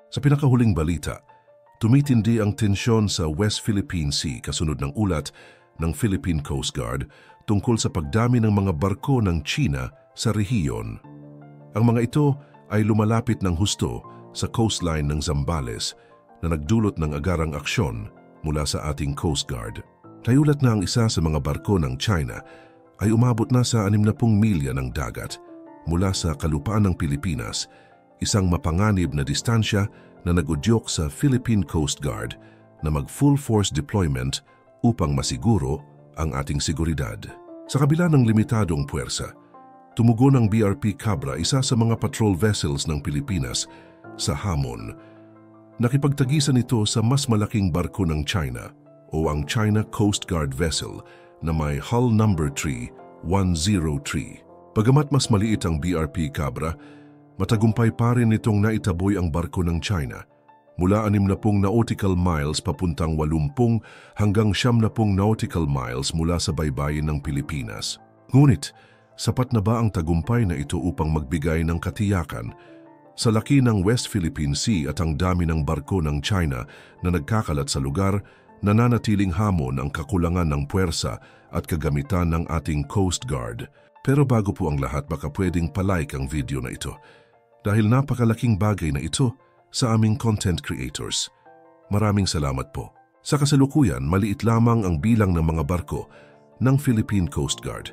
Sa pinakahuling balita, tumitindi ang tensyon sa West Philippine Sea kasunod ng ulat ng Philippine Coast Guard tungkol sa pagdami ng mga barko ng China sa rehiyon. Ang mga ito ay lumalapit ng husto sa coastline ng Zambales na nagdulot ng agarang aksyon mula sa ating Coast Guard. Naiulat na ang isa sa mga barko ng China ay umabot na sa 60 milya ng dagat mula sa kalupaan ng Pilipinas, isang mapanganib na distansya na nagudyok sa Philippine Coast Guard na mag-full force deployment upang masiguro ang ating seguridad. Sa kabila ng limitadong puwersa, tumugon ang BRP Cabra, isa sa mga patrol vessels ng Pilipinas, sa hamon. Nakipagtagisan ito sa mas malaking barko ng China o ang China Coast Guard vessel na may hull number 3103. Bagamat mas maliit ang BRP Cabra, matagumpay pa rin itong naitaboy ang barko ng China mula 60 nautical miles papuntang 80 hanggang 70 nautical miles mula sa baybayin ng Pilipinas. Ngunit, sapat na ba ang tagumpay na ito upang magbigay ng katiyakan sa laki ng West Philippine Sea at ang dami ng barko ng China na nagkakalat sa lugar, nananatiling hamon ang kakulangan ng puwersa at kagamitan ng ating Coast Guard? Pero bago po ang lahat, baka pwedeng palike ang video na ito dahil napakalaking bagay na ito sa aming content creators. Maraming salamat po. Sa kasalukuyan, maliit lamang ang bilang ng mga barko ng Philippine Coast Guard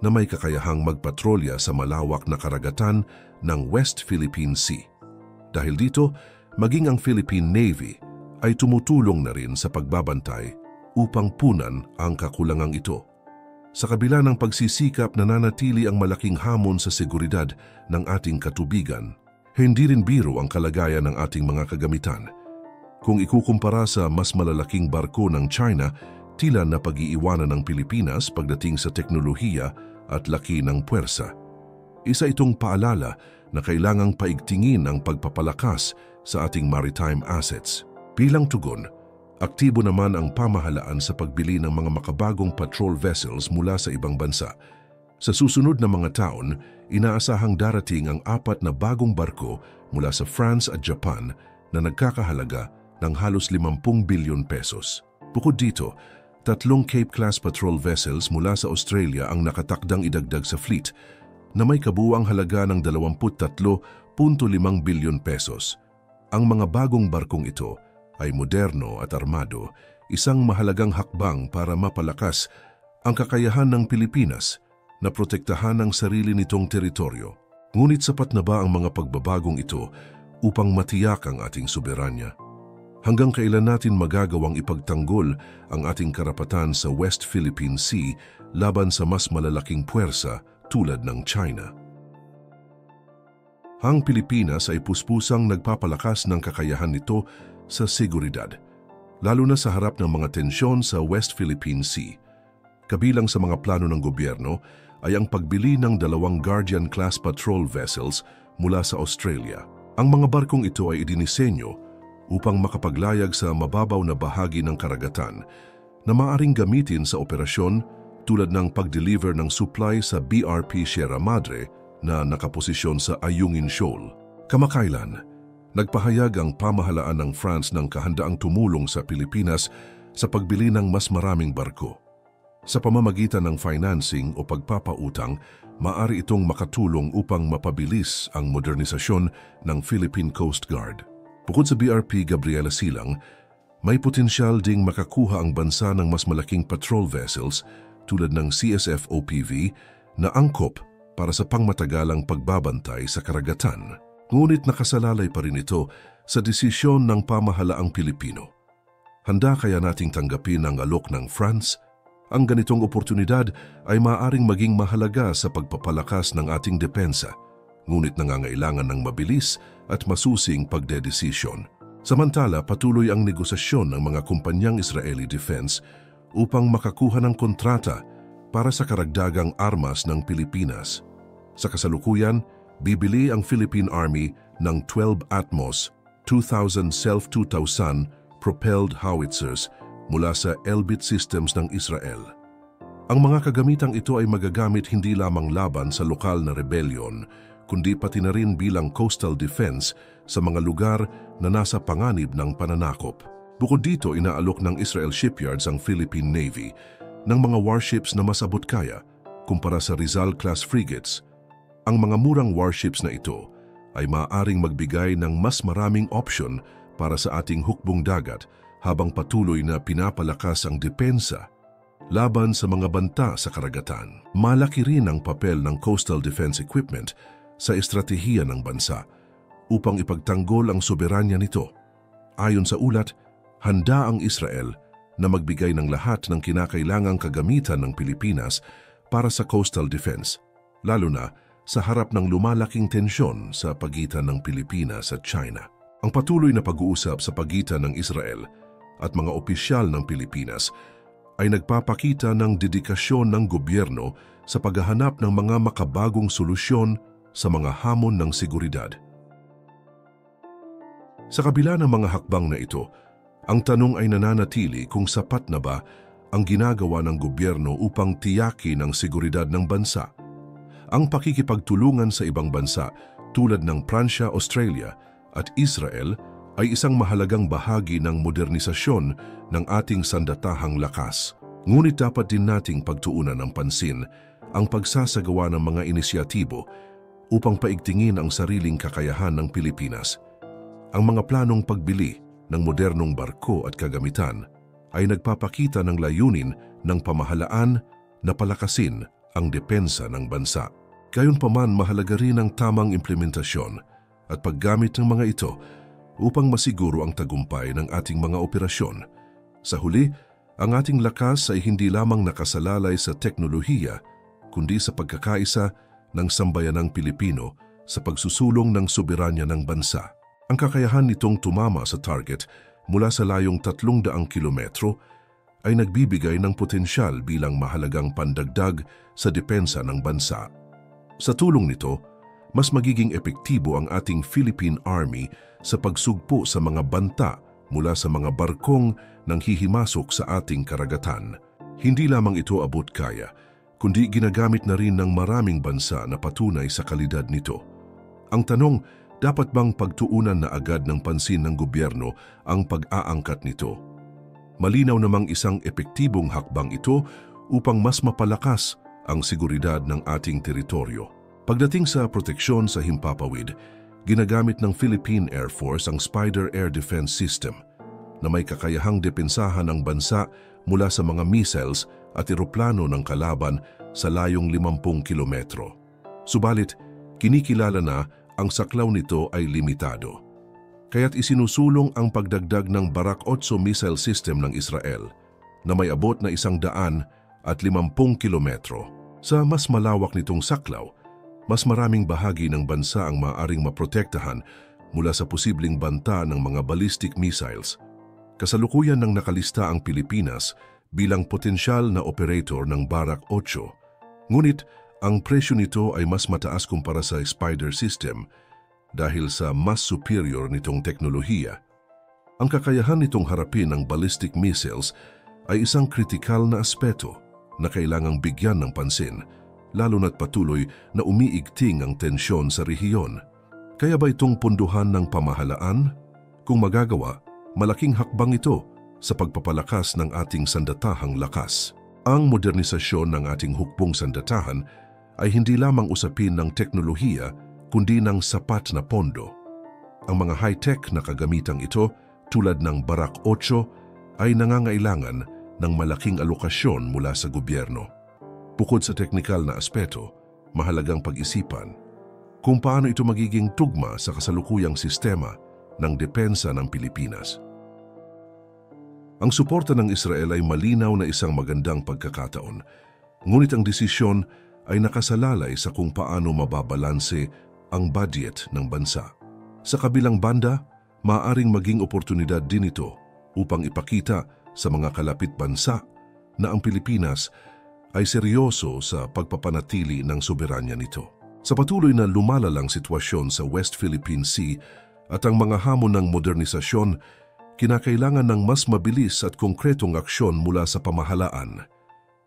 na may kakayahang magpatrolya sa malawak na karagatan ng West Philippine Sea. Dahil dito, maging ang Philippine Navy ay tumutulong na rin sa pagbabantay upang punan ang kakulangang ito. Sa kabila ng pagsisikap, nananatili ang malaking hamon sa seguridad ng ating katubigan. Hindi rin biro ang kalagayan ng ating mga kagamitan. Kung ikukumpara sa mas malalaking barko ng China, tila na pag-iiwanan ng Pilipinas pagdating sa teknolohiya at laki ng puwersa. Isa itong paalala na kailangang paigtingin ang pagpapalakas sa ating maritime assets. Bilang tugon, aktibo naman ang pamahalaan sa pagbili ng mga makabagong patrol vessels mula sa ibang bansa. Sa susunod na mga taon, inaasahang darating ang 4 na bagong barko mula sa France at Japan na nagkakahalaga ng halos 50 bilyon pesos. Bukod dito, 3 Cape-class patrol vessels mula sa Australia ang nakatakdang idagdag sa fleet na may kabuuang halaga ng 23.5 bilyon pesos. Ang mga bagong barkong ito ay moderno at armado, isang mahalagang hakbang para mapalakas ang kakayahan ng Pilipinas na protektahan ang sarili nitong teritoryo. Ngunit sapat na ba ang mga pagbabagong ito upang matiyak ang ating soberanya? Hanggang kailan natin magagawang ipagtanggol ang ating karapatan sa West Philippine Sea laban sa mas malalaking puwersa tulad ng China? Ang Pilipinas ay puspusang nagpapalakas ng kakayahan nito sa seguridad, lalo na sa harap ng mga tensyon sa West Philippine Sea. Kabilang sa mga plano ng gobyerno ay ang pagbili ng 2 Guardian-class patrol vessels mula sa Australia. Ang mga barkong ito ay idinisenyo upang makapaglayag sa mababaw na bahagi ng karagatan na maaaring gamitin sa operasyon tulad ng pag-deliver ng supply sa BRP Sierra Madre na nakaposisyon sa Ayungin Shoal. Kamakailan, nagpahayag ang pamahalaan ng France ng kahandaang tumulong sa Pilipinas sa pagbili ng mas maraming barko. Sa pamamagitan ng financing o pagpapautang, maaari itong makatulong upang mapabilis ang modernisasyon ng Philippine Coast Guard. Bukod sa BRP Gabriela Silang, may potensyal ding makakuha ang bansa ng mas malaking patrol vessels tulad ng CSF OPV na angkop para sa pangmatagalang pagbabantay sa karagatan. Ngunit nakasalalay pa rin ito sa desisyon ng pamahalaang Pilipino. Handa kaya nating tanggapin ang alok ng France? Ang ganitong oportunidad ay maaaring maging mahalaga sa pagpapalakas ng ating depensa, ngunit nangangailangan ng mabilis at masusing pagdedesisyon. Samantala, patuloy ang negosasyon ng mga kumpanyang Israeli Defense upang makakuha ng kontrata para sa karagdagang armas ng Pilipinas. Sa kasalukuyan, bibili ang Philippine Army ng 12 Atmos 2000 self-2000 propelled howitzers mula sa Elbit Systems ng Israel. Ang mga kagamitang ito ay magagamit hindi lamang laban sa lokal na rebellion, kundi pati na rin bilang coastal defense sa mga lugar na nasa panganib ng pananakop. Bukod dito, inaalok ng Israel Shipyards ang Philippine Navy ng mga warships na mas abot kaya kumpara sa Rizal-class frigates. Ang mga murang warships na ito ay maaaring magbigay ng mas maraming option para sa ating hukbong dagat habang patuloy na pinapalakas ang depensa laban sa mga banta sa karagatan. Malaki rin ang papel ng coastal defense equipment sa estratehiya ng bansa upang ipagtanggol ang soberanya nito. Ayon sa ulat, handa ang Israel na magbigay ng lahat ng kinakailangang kagamitan ng Pilipinas para sa coastal defense, lalo na sa harap ng lumalaking tensyon sa pagitan ng Pilipinas at China. Ang patuloy na pag-uusap sa pagitan ng Israel at mga opisyal ng Pilipinas ay nagpapakita ng dedikasyon ng gobyerno sa paghahanap ng mga makabagong solusyon sa mga hamon ng seguridad. Sa kabila ng mga hakbang na ito, ang tanong ay nananatili kung sapat na ba ang ginagawa ng gobyerno upang tiyakin ang seguridad ng bansa. Ang pakikipagtulungan sa ibang bansa tulad ng Pransya, Australia at Israel ay isang mahalagang bahagi ng modernisasyon ng ating sandatahang lakas. Ngunit dapat din nating pagtuunan ng pansin ang pagsasagawa ng mga inisyatibo upang paigtingin ang sariling kakayahan ng Pilipinas. Ang mga planong pagbili ng modernong barko at kagamitan ay nagpapakita ng layunin ng pamahalaan na palakasin ang depensa ng bansa. Gayunpaman, mahalaga rin ang tamang implementasyon at paggamit ng mga ito upang masiguro ang tagumpay ng ating mga operasyon. Sa huli, ang ating lakas ay hindi lamang nakasalalay sa teknolohiya, kundi sa pagkakaisa ng sambayanang Pilipino sa pagsusulong ng soberanya ng bansa. Ang kakayahan nitong tumama sa target mula sa layong 300 kilometro ay nagbibigay ng potensyal bilang mahalagang pandagdag sa depensa ng bansa. Sa tulong nito, mas magiging epektibo ang ating Philippine Army sa pagsugpo sa mga banta mula sa mga barkong nanghihimasok sa ating karagatan. Hindi lamang ito abot kaya, kundi ginagamit na rin ng maraming bansa na patunay sa kalidad nito. Ang tanong, dapat bang pagtuunan na agad ng pansin ng gobyerno ang pag-aangkat nito? Malinaw namang isang epektibong hakbang ito upang mas mapalakas ang seguridad ng ating teritoryo. Pagdating sa proteksyon sa himpapawid, ginagamit ng Philippine Air Force ang Spider Air Defense System na may kakayahang depensahan ang bansa mula sa mga missiles at eroplano ng kalaban sa layong 50 kilometro. Subalit, kinikilala na ang saklaw nito ay limitado. Kaya't isinusulong ang pagdagdag ng Barak 8 missile system ng Israel na may abot na 150 kilometro. Sa mas malawak nitong saklaw, mas maraming bahagi ng bansa ang maaaring maprotektahan mula sa posibleng banta ng mga ballistic missiles. Kasalukuyan nang nakalista ang Pilipinas bilang potensyal na operator ng Barak 8. Ngunit, ang presyo nito ay mas mataas kumpara sa Spider system dahil sa mas superior nitong teknolohiya. Ang kakayahan nitong harapin ang ballistic missiles ay isang kritikal na aspeto na kailangang bigyan ng pansin, lalo na't patuloy na umiigting ang tensyon sa rehiyon. Kaya ba itong punduhan ng pamahalaan? Kung magagawa, malaking hakbang ito sa pagpapalakas ng ating sandatahang lakas. Ang modernisasyon ng ating hukbong sandatahan ay hindi lamang usapin ng teknolohiya kundi ng sapat na pondo. Ang mga high-tech na kagamitang ito tulad ng Barak 8 ay nangangailangan ng malaking alokasyon mula sa gobyerno. Bukod sa teknikal na aspeto, mahalagang pag-isipan kung paano ito magiging tugma sa kasalukuyang sistema ng depensa ng Pilipinas. Ang suporta ng Israel ay malinaw na isang magandang pagkakataon, ngunit ang desisyon ay nakasalalay sa kung paano mababalanse ang budget ng bansa. Sa kabilang banda, maaaring maging oportunidad din ito upang ipakita sa mga kalapit bansa na ang Pilipinas ay seryoso sa pagpapanatili ng soberanya nito. Sa patuloy na lumalalang sitwasyon sa West Philippine Sea at ang mga hamon ng modernisasyon, kinakailangan ng mas mabilis at konkretong aksyon mula sa pamahalaan.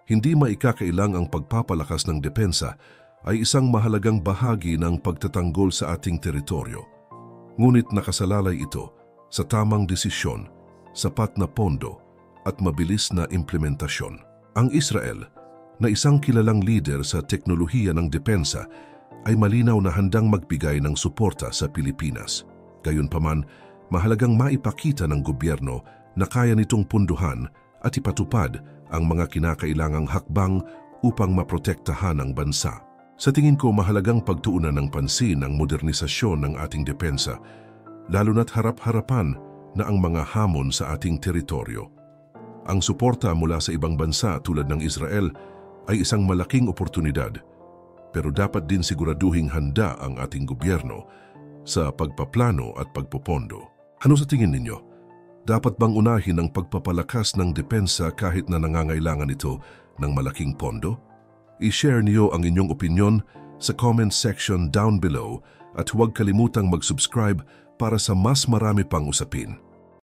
Hindi maikakailang ang pagpapalakas ng depensa ay isang mahalagang bahagi ng pagtatanggol sa ating teritoryo. Ngunit nakasalalay ito sa tamang desisyon, sapat na pondo at mabilis na implementasyon. Ang Israel, na isang kilalang leader sa teknolohiya ng depensa, ay malinaw na handang magbigay ng suporta sa Pilipinas. Gayunpaman, mahalagang maipakita ng gobyerno na kaya nitong punduhan at ipatupad ang mga kinakailangang hakbang upang maprotektahan ang bansa. Sa tingin ko, mahalagang pagtuunan ng pansin ang modernisasyon ng ating depensa, lalo na't harap-harapan na ang mga hamon sa ating teritoryo. Ang suporta mula sa ibang bansa tulad ng Israel ay isang malaking oportunidad, pero dapat din siguraduhing handa ang ating gobyerno sa pagpaplano at pagpopondo. Ano sa tingin ninyo? Dapat bang unahin ang pagpapalakas ng depensa kahit na nangangailangan ito ng malaking pondo? I-share niyo ang inyong opinyon sa comment section down below at huwag kalimutang mag-subscribe para sa mas marami pang usapin.